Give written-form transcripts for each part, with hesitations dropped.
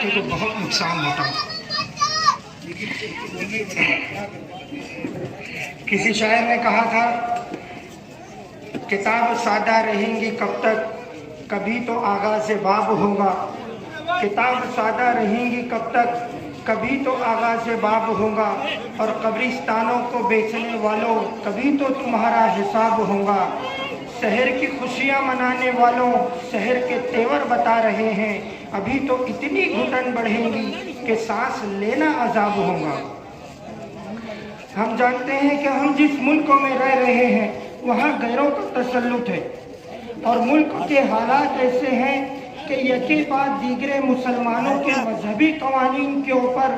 को बहुत नुकसान होता है। किसी शायर ने कहा था, किताब सादा रहेंगी कब तक, कभी तो आगाज़ बाब होगा। किताब सादा रहेंगी कब तक, कभी तो आगाज़ बाब होगा। और कब्रिस्तानों को बेचने वालों, कभी तो तुम्हारा हिसाब होगा। शहर की खुशियाँ मनाने वालों, शहर के तेवर बता रहे हैं, अभी तो इतनी घुटन बढ़ेंगी कि सांस लेना अजाब होगा। हम जानते हैं कि हम जिस मुल्क में रह रहे हैं वहाँ गैरों का तसल्लुत है और मुल्क के हालात ऐसे हैं कि यके बाद दीगरे मुसलमानों के मजहबी कवानीन के ऊपर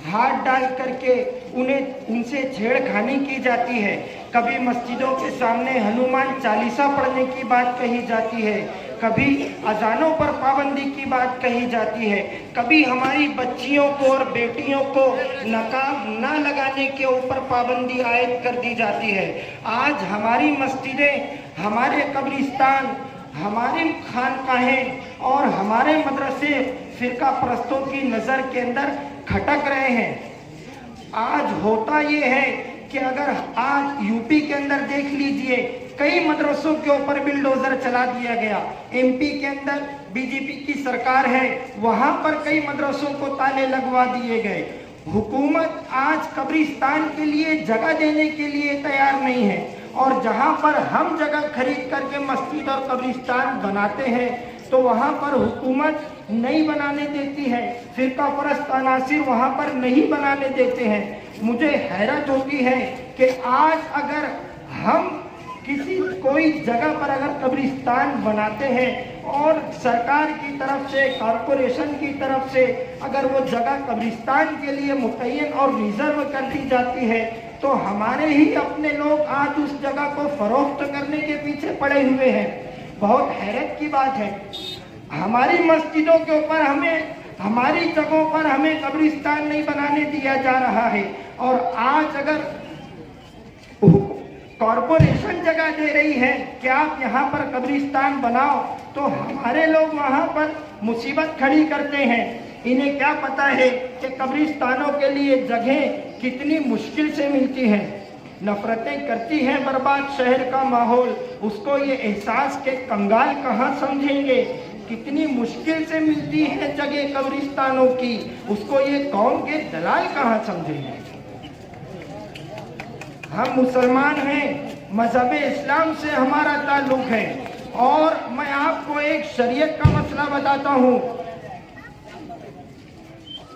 हाथ डाल करके उनसे छेड़खानी की जाती है। कभी मस्जिदों के सामने हनुमान चालीसा पढ़ने की बात कही जाती है, कभी अजानों पर पाबंदी की बात कही जाती है, कभी हमारी बच्चियों को और बेटियों को नकाब ना लगाने के ऊपर पाबंदी आयद कर दी जाती है। आज हमारी मस्जिदें, हमारे कब्रिस्तान, हमारे खानकाहें और हमारे मदरसे फिरका परस्तों की नज़र के अंदर खटक रहे हैं। आज होता ये है कि अगर आज यूपी के अंदर देख लीजिए, कई मदरसों के ऊपर बिल्डोजर चला दिया गया। एमपी के अंदर बीजेपी की सरकार है, वहां पर कई मदरसों को ताले लगवा दिए गए। हुकूमत आज कब्रिस्तान के लिए जगह देने के लिए तैयार नहीं है और जहां पर हम जगह खरीद करके मस्जिद और कब्रिस्तान बनाते हैं तो वहां पर हुकूमत नहीं बनाने देती है, फिरका परस्त अनासिर वहां पर नहीं बनाने देते हैं। मुझे हैरत होती है कि आज अगर हम कोई जगह पर अगर कब्रिस्तान बनाते हैं और सरकार की तरफ से, कॉरपोरेशन की तरफ से अगर वो जगह कब्रिस्तान के लिए मुतय्यन और रिजर्व कर दी जाती है तो हमारे ही अपने लोग आज उस जगह को फरोख्त करने के पीछे पड़े हुए हैं। बहुत हैरत की बात है, हमारी मस्जिदों के ऊपर हमें, हमारी जगहों पर हमें कब्रिस्तान नहीं बनाने दिया जा रहा है और आज अगर कॉरपोरेशन जगह दे रही है कि आप यहाँ पर कब्रिस्तान बनाओ तो हमारे लोग वहाँ पर मुसीबत खड़ी करते हैं। इन्हें क्या पता है कि कब्रिस्तानों के लिए जगह कितनी मुश्किल से मिलती हैं। नफरतें करती हैं बर्बाद शहर का माहौल, उसको ये एहसास के कंगाल कहाँ समझेंगे। कितनी मुश्किल से मिलती है जगह कब्रिस्तानों की, उसको ये कौम के दलाल कहाँ समझेंगे। हम मुसलमान हैं, मजहब इस्लाम से हमारा ताल्लुक है और मैं आपको एक शरीयत का मसला बताता हूँ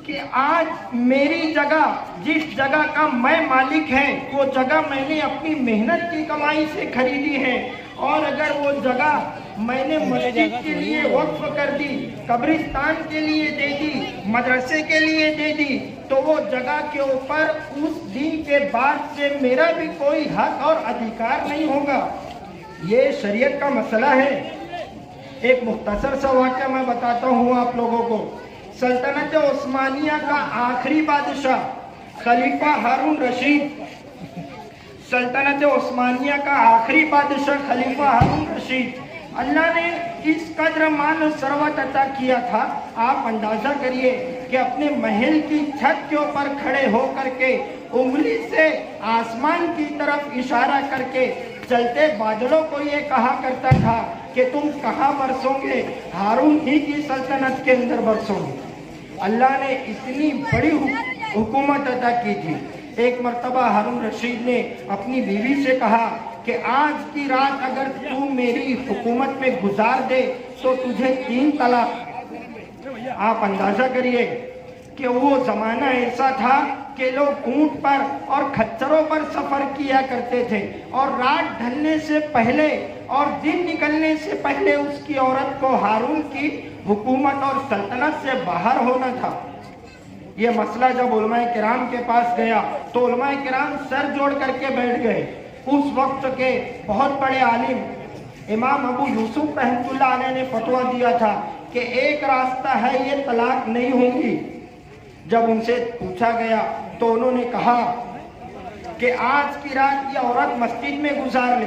कि आज मेरी जगह, जिस जगह का मैं मालिक है, वो जगह मैंने अपनी मेहनत की कमाई से खरीदी है और अगर वो जगह मैंने मस्जिद के लिए वक्फ कर दी, कब्रिस्तान के लिए दे दी, मदरसे के लिए दे दी, तो वो जगह के ऊपर उस दिन के बाद से मेरा भी कोई हक और अधिकार नहीं होगा। ये शरीयत का मसला है। एक मुख्तसर सा वाक़या मैं बताता हूँ आप लोगों को। सल्तनत उस्मानिया का आखिरी बादशाह खलीफा हारून रशीद, सल्तनत उस्मानिया का आखिरी बादशाह खलीफा हारून रशीद, अल्लाह ने इस कद्र मान सरवत अता किया था। आप अंदाजा करिए कि अपने महल की छत के ऊपर खड़े होकर के उंगली से आसमान की तरफ इशारा करके चलते बादलों को ये कहा करता था कि तुम कहाँ बरसोगे, हारून ही की सल्तनत के अंदर बरसोगे। अल्लाह ने इतनी बड़ी हुकूमत अता की थी। एक मर्तबा हारून रशीद ने अपनी बीवी से कहा कि आज की रात अगर तू मेरी हुकूमत में गुजार दे तो तुझे 3 तलाक। आप अंदाजा करिए कि वो ज़माना ऐसा था कि लोग ऊंट पर और खच्चरों पर सफ़र किया करते थे और रात ढलने से पहले और दिन निकलने से पहले उसकी औरत को हारून की हुकूमत और सल्तनत से बाहर होना था। ये मसला जब उलमाए किराम के पास गया तो उलमाए किराम सर जोड़ करके बैठ गए। उस वक्त के बहुत बड़े आलिम इमाम अबू यूसुफ रहमतुल्लाह अलैह ने फतवा दिया था कि एक रास्ता है, ये तलाक नहीं होंगी। जब उनसे पूछा गया तो उन्होंने कहा कि आज की रात ये औरत मस्जिद में गुजार ले।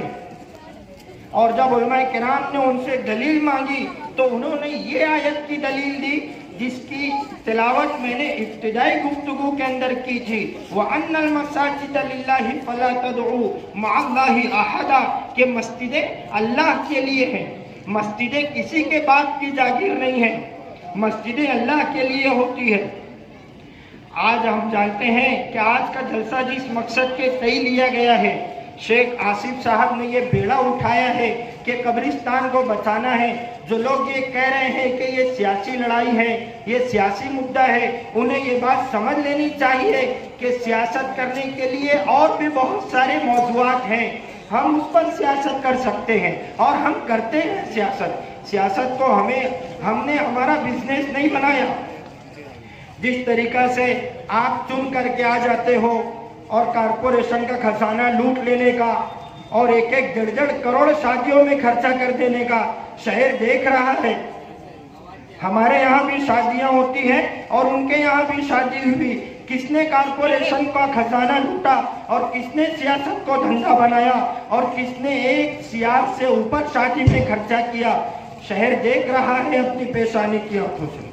और जब उलमाए किराम ने उनसे दलील मांगी तो उन्होंने ये आयत की दलील दी जिसकी तिलावत मैंने इब्तिदाई गुफ्तगू के अंदर की थी, व अन्नल मसाजिद लिल्लाहि फला तदउ मअल्लाहि अहदा, के मस्जिदें अल्लाह के लिए हैं। मस्जिदें किसी के बाप की जागीर नहीं है, मस्जिदें अल्लाह के लिए होती है। आज हम जानते हैं कि आज का जलसा जिस मकसद के तय लिया गया है, शेख आसिफ साहब ने ये बेड़ा उठाया है कि कब्रिस्तान को बचाना है। जो लोग ये कह रहे हैं कि ये सियासी लड़ाई है, ये सियासी मुद्दा है, उन्हें ये बात समझ लेनी चाहिए कि सियासत करने के लिए और भी बहुत सारे मौजूआत हैं। हम उस पर सियासत कर सकते हैं और हम करते हैं सियासत। सियासत को हमने हमारा बिजनेस नहीं बनाया। जिस तरीका से आप चुन करके आ जाते हो और कारपोरेशन का खजाना लूट लेने का और एक एक 1.5 करोड़ शादियों में खर्चा कर देने का शहर देख रहा है। हमारे यहाँ भी शादियां होती हैं और उनके यहाँ भी शादी हुई। किसने कारपोरेशन का खजाना लूटा और किसने सियासत को धंधा बनाया और किसने एक सियार से ऊपर शादी में खर्चा किया, शहर देख रहा है अपनी पेशानी की आंखों से।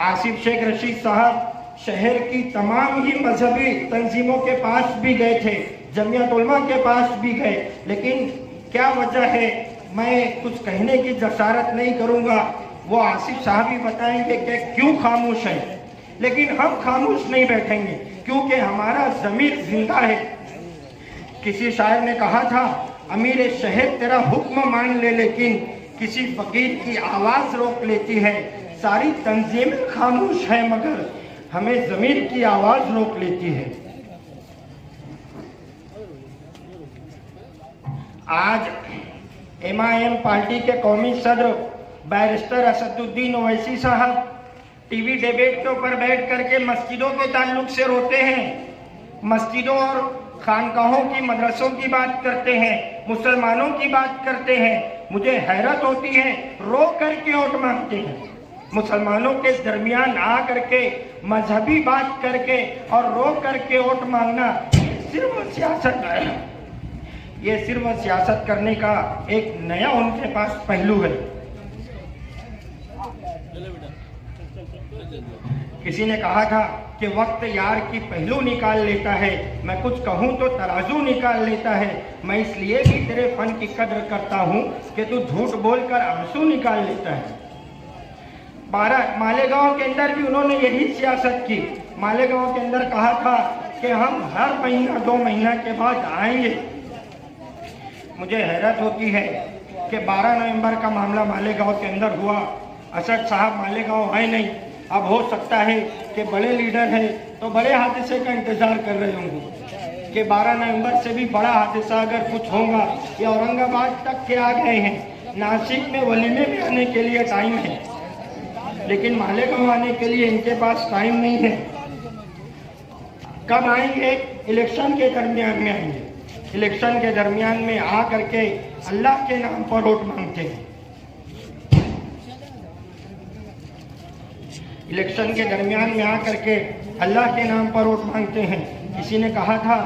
आसिफ शेख रशीद साहब शहर की तमाम ही मजहबी तंजीमों के पास भी गए थे, जमियत उलमा के पास भी गए, लेकिन क्या वजह है मैं कुछ कहने की जसारत नहीं करूंगा, वो आसिफ साहब ही बताएंगे कि क्यों खामोश है। लेकिन हम खामोश नहीं बैठेंगे क्योंकि हमारा ज़मीर जिंदा है। किसी शायर ने कहा था, अमीर शहर तेरा हुक्म मान ले, लेकिन किसी फकीर की आवाज़ रोक लेती है। सारी तंजीम खामोश है मगर हमें ज़मीर की आवाज़ रोक लेती है। आज MIM पार्टी के कौमी सदर बैरिस्टर असदुद्दीन ओवैसी साहब टीवी डिबेट के ऊपर बैठ करके मस्जिदों के ताल्लुक से रोते हैं, मस्जिदों और खानकाहों की, मदरसों की बात करते हैं, मुसलमानों की बात करते हैं। मुझे हैरत होती है, रो करके वोट मांगते हैं। मुसलमानों के दरमियान आ करके मजहबी बात करके और रो करके वोट मांगना सिर्फ सियासत है। ये सिर्फ सियासत करने का एक नया उनके पास पहलू है। किसी ने कहा था कि वक्त यार की पहलू निकाल लेता है, मैं कुछ कहूँ तो तराजू निकाल लेता है। मैं इसलिए भी तेरे फन की कद्र करता हूँ कि तू झूठ बोलकर आंसू निकाल लेता है। मालेगांव के अंदर भी उन्होंने यही सियासत की। मालेगांव के अंदर कहा था कि हम हर महीना 2 महीना के बाद आएंगे। मुझे हैरत होती है कि 12 नवंबर का मामला मालेगांव के अंदर हुआ, असद साहब मालेगांव आए नहीं। अब हो सकता है कि बड़े लीडर हैं तो बड़े हादसे का इंतजार कर रहे होंगे कि 12 नवंबर से भी बड़ा हादसा अगर कुछ होगा। ये औरंगाबाद तक के आ गए हैं, नासिक में वलीमे में आने के लिए टाइम है, लेकिन मालेगांव आने के लिए इनके पास टाइम नहीं है। कब आएंगे? इलेक्शन के दरमियान में आएंगे। इलेक्शन के दरमियान में आ करके अल्लाह के नाम पर वोट मांगते हैं। इलेक्शन के दरमियान में आ करके अल्लाह के नाम पर वोट मांगते हैं। किसी ने कहा था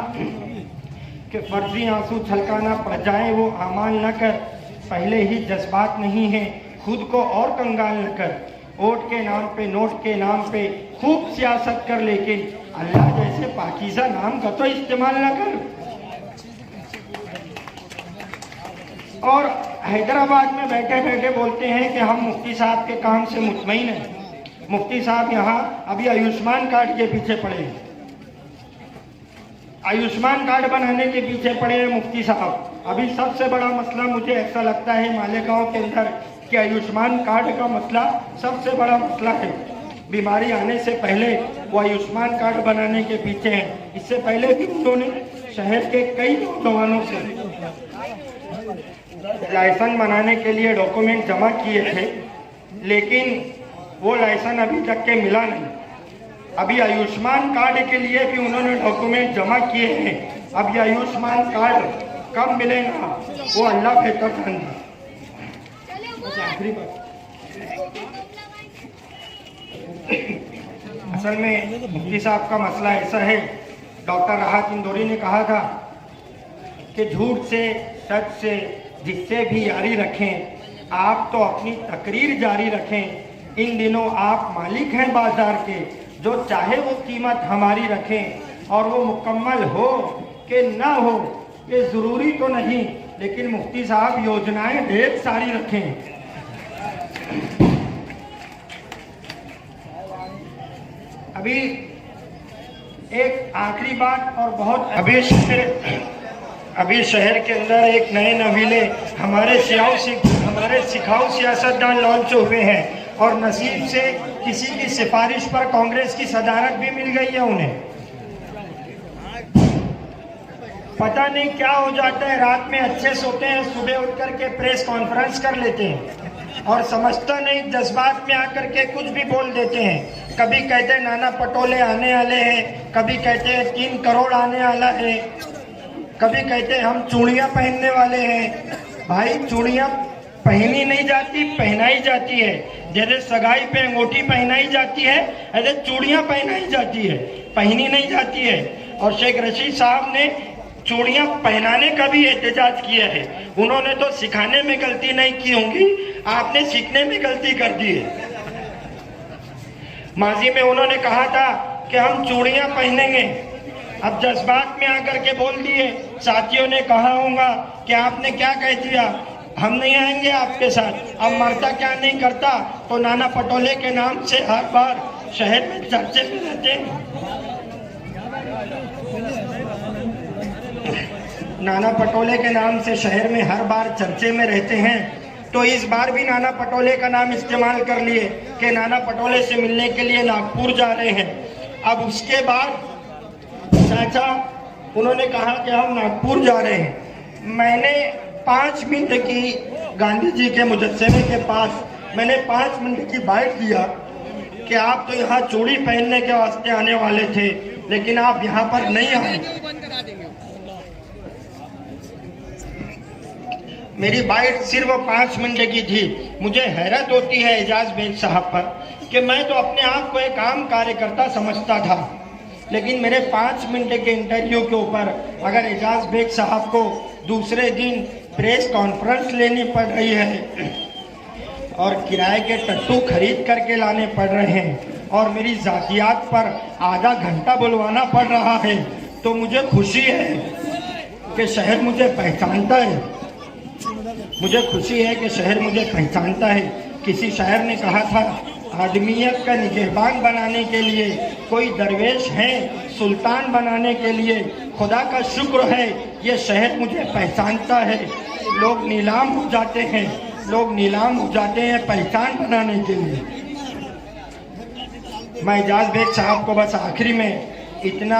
कि फर्जी आंसू छलकाना पड़ जाए वो आमाल न कर, पहले ही जज्बात नहीं है खुद को और कंगाल न कर। वोट के नाम पे, नोट के नाम पे खूब सियासत कर, लेकिन अल्लाह जैसे पाकीज़ा नाम का तो इस्तेमाल न कर। और हैदराबाद में बैठे बैठे बोलते हैं कि हम मुफ्ती साहब के काम से मुतमईन हैं। मुफ्ती साहब यहाँ अभी आयुष्मान कार्ड के पीछे पड़े हैं, आयुष्मान कार्ड बनाने के पीछे पड़े हैं मुफ्ती साहब। अभी सबसे बड़ा मसला मुझे ऐसा लगता है मालेगांव के अंदर कि आयुष्मान कार्ड का मसला सबसे बड़ा मसला है। बीमारी आने से पहले वो आयुष्मान कार्ड बनाने के पीछे हैं। इससे पहले भी उन्होंने शहर के कई नौजवानों से लाइसेंस बनाने के लिए डॉक्यूमेंट जमा किए थे, लेकिन वो लाइसेंस अभी तक के मिला नहीं। अभी आयुष्मान कार्ड के लिए भी उन्होंने डॉक्यूमेंट जमा किए हैं। अब ये आयुष्मान कार्ड कब मिलेगा वो अल्लाह बेहतर जानता। असल में मुफ्ती साहब का मसला ऐसा है, डॉक्टर राहत इंदौरी ने कहा था कि झूठ से, सच से जिससे भी यारी रखें, आप तो अपनी तकरीर जारी रखें। इन दिनों आप मालिक हैं बाजार के, जो चाहे वो कीमत हमारी रखें और वो मुकम्मल हो कि ना हो ये ज़रूरी तो नहीं, लेकिन मुफ्ती साहब योजनाएं ढेर सारी रखें। अभी एक आखिरी बात और बहुत अभी शहर के अंदर एक नए नवीले हमारे सिखाऊ सियासतदान लॉन्च हुए हैं और नसीब से किसी की सिफारिश पर कांग्रेस की सदारत भी मिल गई है उन्हें। पता नहीं क्या हो जाता है, रात में अच्छे सोते हैं, सुबह उठ करके प्रेस कॉन्फ्रेंस कर लेते हैं और समझता नहीं, जज्बात में आकर के कुछ भी बोल देते हैं। कभी कहते हैं नाना पटोले आने वाले हैं, कभी कहते हैं 3 करोड़ आने वाला है, कभी कहते हैं हम चूड़ियाँ पहनने वाले हैं। भाई चूड़ियाँ पहनी नहीं जाती, पहनाई जाती है। जैसे सगाई पे अंगूठी पहनाई जाती है, ऐसे चूड़ियाँ पहनाई जाती है, पहनी नहीं जाती है। और शेख रशीद साहब ने चूड़ियाँ पहनाने का भी एहतजाज किया है। उन्होंने तो सिखाने में गलती नहीं की होंगी, आपने सीखने में गलती कर दी है। माजी में उन्होंने कहा था कि हम चूड़ियाँ पहनेंगे, अब जज्बात में आकर के बोल दिए। साथियों ने कहा होगा कि आपने क्या कह दिया, हम नहीं आएंगे आपके साथ। अब मरता क्या नहीं करता, तो नाना पटोले के नाम से हर बार शहर में चर्चे में रहते हैं। नाना पटोले के नाम से शहर में हर बार चर्चे में रहते हैं, तो इस बार भी नाना पटोले का नाम इस्तेमाल कर लिए कि नाना पटोले से मिलने के लिए नागपुर जा रहे हैं। अब उसके बाद चाचा उन्होंने कहा कि हम नागपुर जा रहे हैं। मैंने 5 मिनट की गांधी जी के मुजस्समे के पास मैंने 5 मिनट की बाइट दिया कि आप तो यहाँ चूड़ी पहनने के वास्ते आने वाले थे, लेकिन आप यहाँ पर नहीं आए। मेरी बाइट सिर्फ 5 मिनट की थी। मुझे हैरत होती है एजाज बेग साहब पर कि मैं तो अपने आप को एक आम कार्यकर्ता समझता था, लेकिन मेरे 5 मिनट के इंटरव्यू के ऊपर अगर एजाज बेग साहब को दूसरे दिन प्रेस कॉन्फ्रेंस लेनी पड़ रही है और किराए के टट्टू खरीद करके लाने पड़ रहे हैं और मेरी जातियात पर आधा घंटा बुलवाना पड़ रहा है, तो मुझे खुशी है कि शहर मुझे पहचानता है। मुझे खुशी है कि शहर मुझे पहचानता है। किसी शायर ने कहा था, आदमियत का निगहबान बनाने के लिए कोई दरवेश है, सुल्तान बनाने के लिए खुदा का शुक्र है ये शहर मुझे पहचानता है। लोग नीलाम हो जाते हैं, लोग नीलाम हो जाते हैं पहचान बनाने के लिए। मैं एजाज बेग साहब को बस आखिरी में इतना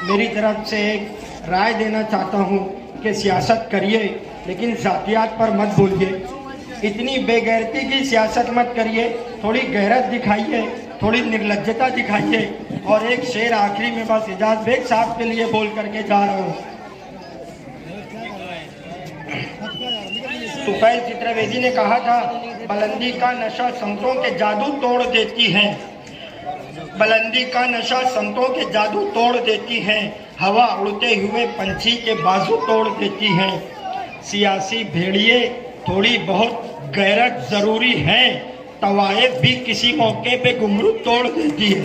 मेरी तरफ से एक राय देना चाहता हूँ कि सियासत करिए, लेकिन जातियात पर मत बोलिए। इतनी बेगैरती की सियासत मत करिए, थोड़ी गैरत दिखाइए, थोड़ी निर्लज्जता दिखाइए। और एक शेर आखिरी में बस एजाज बेग साहब के लिए बोल करके जा रहा हूँ। तुफैल चित्रवेदी ने कहा था, बुलंदी का नशा संतों के जादू तोड़ देती है, बुलंदी का नशा संतों के जादू तोड़ देती है, हवा उड़ते हुए पंछी के बाजू तोड़ देती है। सियासी भेड़िए थोड़ी बहुत गैरत जरूरी है, तवायफ भी किसी मौके पे घुंघरू तोड़ देती है।